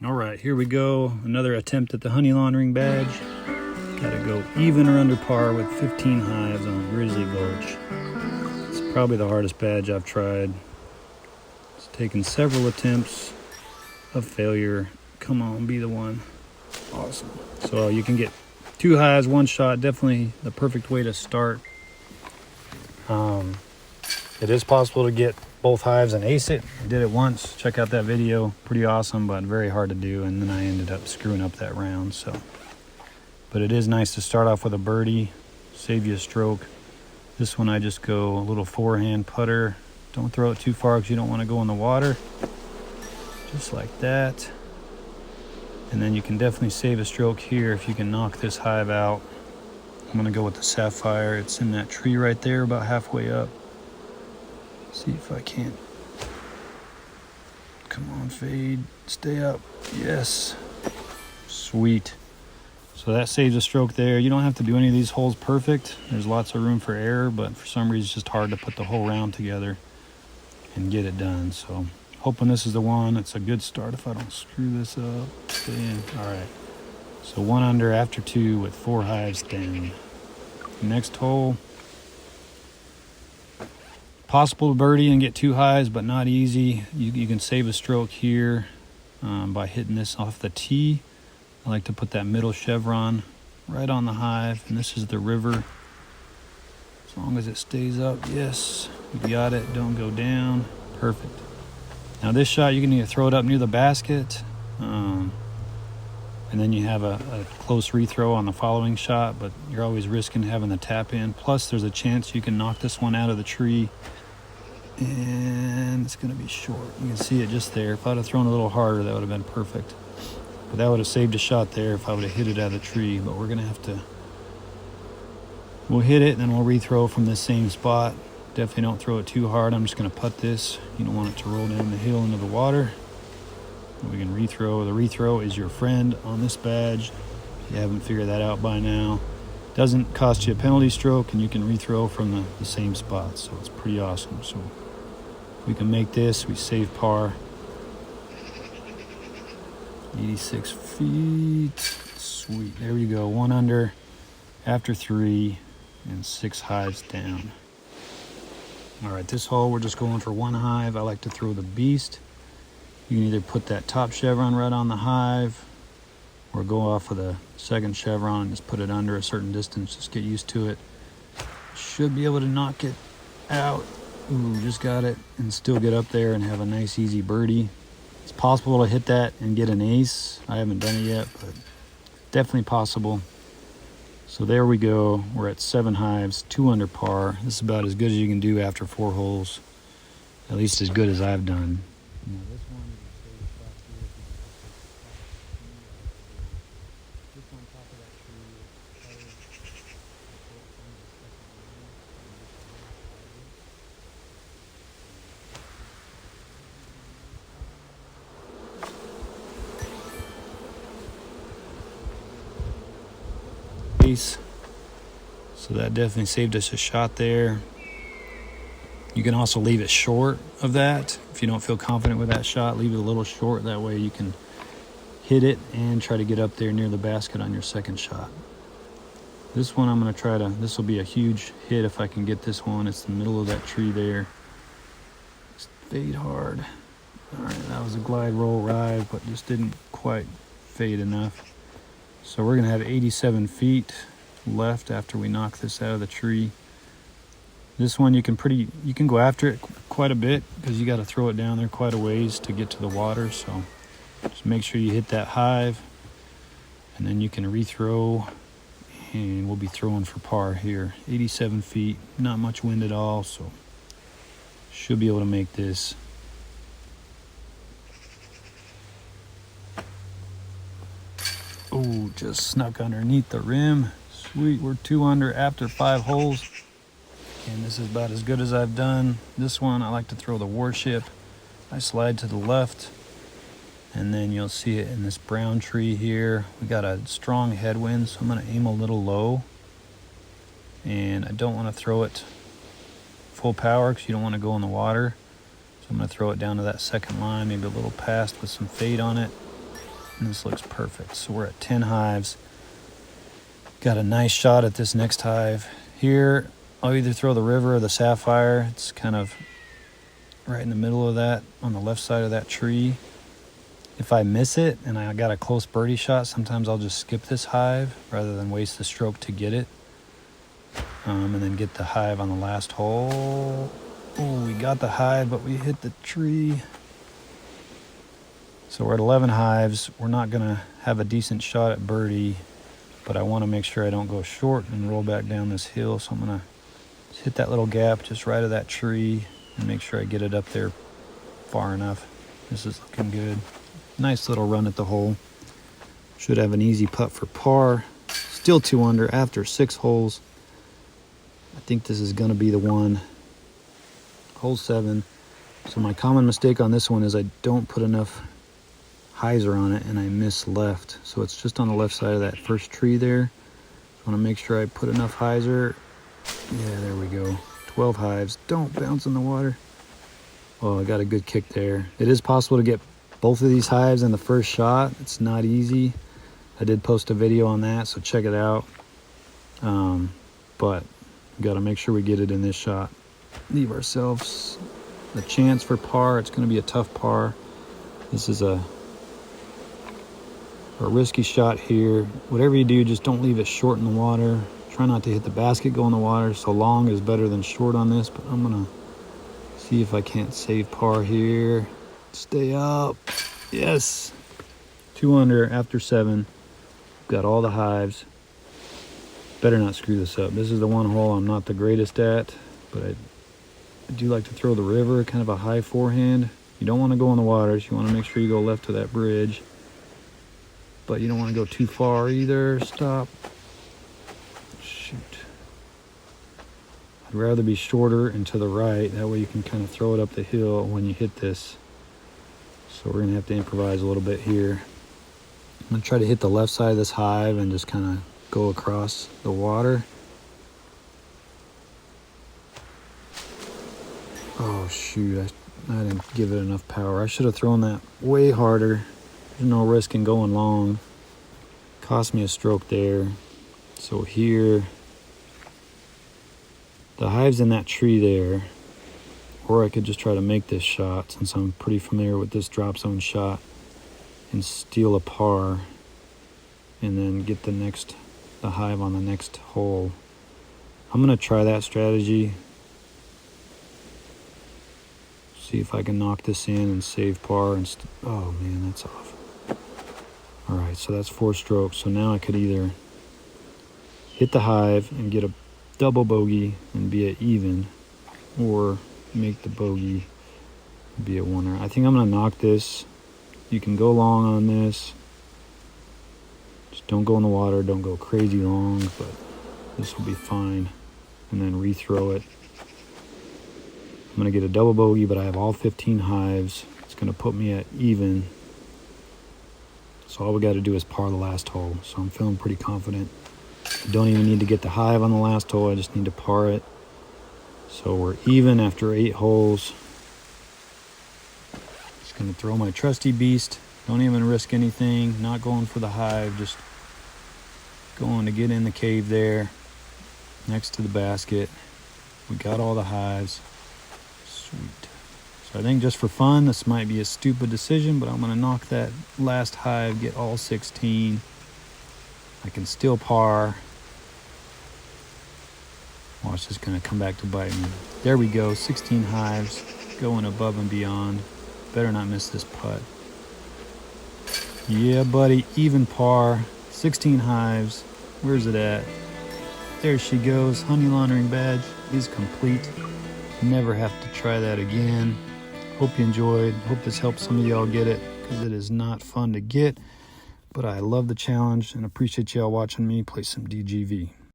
All right, here we go. Another attempt at the honey laundering badge. Gotta go even or under par with 15 hives on Grizzly Gulch. It's probably the hardest badge I've tried. It's taken several attempts of failure. Come on, be the one. Awesome. So you can get 2 hives, 1 shot. Definitely the perfect way to start. It is possible to get both hives and ace it. I did it once. Check out that video. Pretty awesome, but very hard to do. And then I ended up screwing up that round. But it is nice to start off with a birdie, save you a stroke. This one I just go a little forehand putter. Don't throw it too far because you don't want to go in the water. Just like that. And then you can definitely save a stroke here if you can knock this hive out. I'm gonna go with the sapphire. It's in that tree right there, about halfway up. See if I can't. Come on, fade, stay up. Yes, sweet. So that saves a stroke there. You don't have to do any of these holes perfect. There's lots of room for error, but for some reason it's just hard to put the whole round together and get it done. So hoping this is the one. It's a good start if I don't screw this up. Stay in. All right. So 1 under after 2 with 4 hives down. Next hole. Possible to birdie and get 2 hives, but not easy. You can save a stroke here by hitting this off the tee. I like to put that middle chevron right on the hive, and this is the river. As long as it stays up, yes, you got it. Don't go down. Perfect. Now this shot, you can either throw it up near the basket, and then you have a close rethrow on the following shot, but you're always risking having the tap in. Plus, there's a chance you can knock this one out of the tree, and it's going to be short. You can see it just there. If I'd have thrown a little harder, that would have been perfect. But that would have saved a shot there if I would have hit it out of the tree. But we're going to have to... We'll hit it, and then we'll rethrow from this same spot. Definitely don't throw it too hard. I'm just going to putt this. You don't want it to roll down the hill into the water. We can rethrow. The rethrow is your friend on this badge. If you haven't figured that out by now. Doesn't cost you a penalty stroke, and you can rethrow from the same spot. So it's pretty awesome. So we can make this. We save par. 86 feet. Sweet. There we go. 1 under after 3 and 6 hives down. All right, this hole we're just going for 1 hive. I like to throw the beast. You can either put that top chevron right on the hive or go off with a second chevron and just put it under a certain distance. Just get used to it. Should be able to knock it out. Ooh, just got it. And still get up there and have a nice easy birdie. It's possible to hit that and get an ace. I haven't done it yet, but definitely possible. So there we go. We're at 7 hives, 2 under par. This is about as good as you can do after 4 holes. At least as good as I've done. Now this one, you can save a shot here if you just on top of that tree. Ace. So that definitely saved us a shot there. You can also leave it short of that. If you don't feel confident with that shot, leave it a little short. That way you can hit it and try to get up there near the basket on your second shot. This one I'm going to try to, this will be a huge hit if I can get this one. It's the middle of that tree there. Just fade hard. All right, that was a glide roll ride, but just didn't quite fade enough. So we're going to have 87 feet left after we knock this out of the tree. This one you can go after it quite a bit because you got to throw it down there quite a ways to get to the water. So just make sure you hit that hive, and then you can rethrow, and we'll be throwing for par here. 87 feet, not much wind at all, so should be able to make this. Oh, just snuck underneath the rim. Sweet, we're 2 under after 5 holes. And this is about as good as I've done. This one, I like to throw the warship. I slide to the left, and then you'll see it in this brown tree here. We got a strong headwind, so I'm gonna aim a little low. And I don't wanna throw it full power because you don't wanna go in the water. So I'm gonna throw it down to that second line, maybe a little past with some fade on it. And this looks perfect. So we're at 10 hives. Got a nice shot at this next hive. Here, I'll either throw the river or the sapphire. It's kind of right in the middle of that, on the left side of that tree. If I miss it and I got a close birdie shot, sometimes I'll just skip this hive rather than waste the stroke to get it. And then get the hive on the last hole. Oh, we got the hive, but we hit the tree. So we're at 11 hives. We're not gonna have a decent shot at birdie, but I wanna make sure I don't go short and roll back down this hill. So I'm gonna just hit that little gap just right of that tree and make sure I get it up there far enough. This is looking good. Nice little run at the hole. Should have an easy putt for par. Still 2 under after 6 holes. I think this is gonna be the one. Hole 7. So my common mistake on this one is I don't put enough hyzer on it and I miss left. So it's just on the left side of that first tree there. I wanna make sure I put enough hyzer. Yeah, there we go. 12 hives. Don't bounce in the water. Oh, I got a good kick there. It is possible to get both of these hives in the first shot. It's not easy. I did post a video on that, so check it out. But we got to make sure we get it in this shot. Leave ourselves a chance for par. It's going to be a tough par. This is a risky shot here. Whatever you do, just don't leave it short in the water. Try not to hit the basket, go in the water. So long is better than short on this, but I'm going to see if I can't save par here. Stay up. Yes. 2 under after 7. Got all the hives. Better not screw this up. This is the one hole I'm not the greatest at, but I do like to throw the river, kind of a high forehand. You don't want to go in the waters. You want to make sure you go left to that bridge, but you don't want to go too far either. Stop. Shoot. I'd rather be shorter and to the right. That way you can kind of throw it up the hill when you hit this. So we're gonna have to improvise a little bit here. I'm gonna try to hit the left side of this hive and just kind of go across the water. Oh shoot, I didn't give it enough power. I should have thrown that way harder. There's no risk in going long. Cost me a stroke there. So here, the hive's in that tree there. Or I could just try to make this shot since I'm pretty familiar with this drop zone shot and steal a par and then get the hive on the next hole. I'm gonna try that strategy. See if I can knock this in and save par and oh man, that's off. All right, so that's 4 strokes. So now I could either hit the hive and get a double bogey and be at even, or make the bogey be a 1er. I think I'm gonna knock this. You can go long on this. Just don't go in the water, don't go crazy long, but this will be fine. And then rethrow it. I'm gonna get a double bogey, but I have all 15 hives. It's gonna put me at even. So all we gotta do is par the last hole. So I'm feeling pretty confident. I don't even need to get the hive on the last hole, I just need to par it. So we're even after 8 holes. Just gonna throw my trusty beast. Don't even risk anything. Not going for the hive, just going to get in the cave there next to the basket. We got all the hives. Sweet. So I think just for fun, this might be a stupid decision, but I'm gonna knock that last hive, get all 16. I can still par. Watch this gonna come back to bite me. There we go, 16 hives, going above and beyond. Better not miss this putt. Yeah, buddy, even par, 16 hives. Where's it at? There she goes. Honey laundering badge is complete. Never have to try that again. Hope you enjoyed. Hope this helps some of y'all get it, because it is not fun to get. But I love the challenge and appreciate y'all watching me play some DGV.